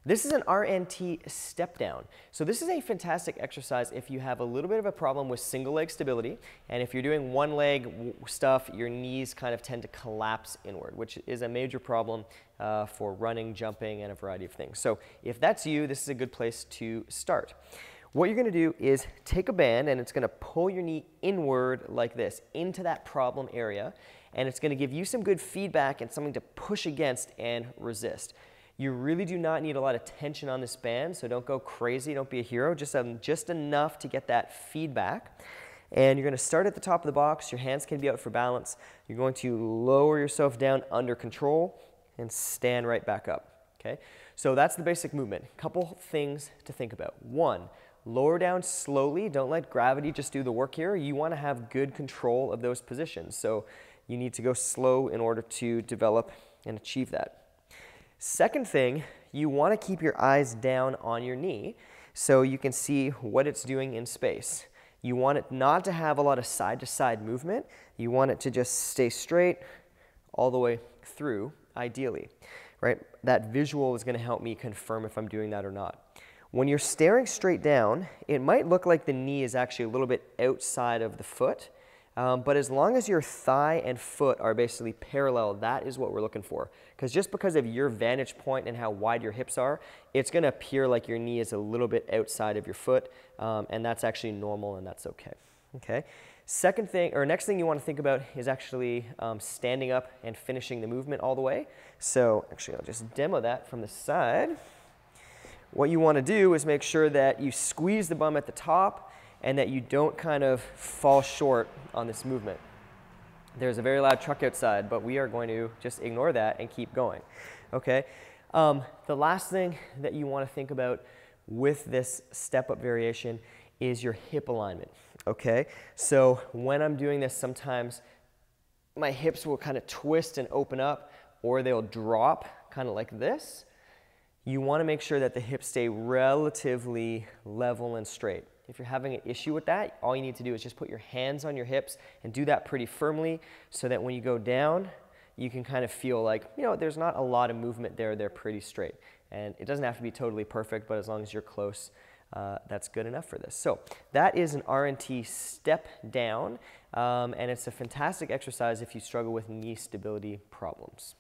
This is an RNT step down. So this is a fantastic exercise if you have a little bit of a problem with single leg stability, and if you're doing one leg stuff, your knees kind of tend to collapse inward, which is a major problem for running, jumping, and a variety of things. So if that's you, this is a good place to start. What you're going to do is take a band, and it's going to pull your knee inward like this, into that problem area, and it's going to give you some good feedback and something to push against and resist. You really do not need a lot of tension on this band, so don't go crazy, don't be a hero, just enough to get that feedback. And you're going to start at the top of the box, your hands can be out for balance. You're going to lower yourself down under control and stand right back up, okay? So that's the basic movement. Couple things to think about. One, lower down slowly, don't let gravity just do the work here. You want to have good control of those positions, so you need to go slow in order to develop and achieve that. Second thing, you want to keep your eyes down on your knee so you can see what it's doing in space. You want it not to have a lot of side-to-side movement. You want it to just stay straight all the way through, ideally, right? That visual is going to help me confirm if I'm doing that or not. When you're staring straight down, it might look like the knee is actually a little bit outside of the foot. But as long as your thigh and foot are basically parallel, that is what we're looking for. Because just because of your vantage point and how wide your hips are, it's going to appear like your knee is a little bit outside of your foot, and that's actually normal, and that's okay. Okay. Next thing you want to think about is actually standing up and finishing the movement all the way. So actually, I'll just demo that from the side. What you want to do is make sure that you squeeze the bum at the top, and that you don't kind of fall short on this movement. There's a very loud truck outside, but we are going to just ignore that and keep going, okay? The last thing that you want to think about with this step-up variation is your hip alignment, okay? So when I'm doing this, sometimes my hips will kind of twist and open up, or they'll drop kind of like this. You want to make sure that the hips stay relatively level and straight. If you're having an issue with that, all you need to do is just put your hands on your hips and do that pretty firmly so that when you go down, you can kind of feel like, you know, there's not a lot of movement there, they're pretty straight. And it doesn't have to be totally perfect, but as long as you're close, that's good enough for this. So that is an RNT step down, and it's a fantastic exercise if you struggle with knee stability problems.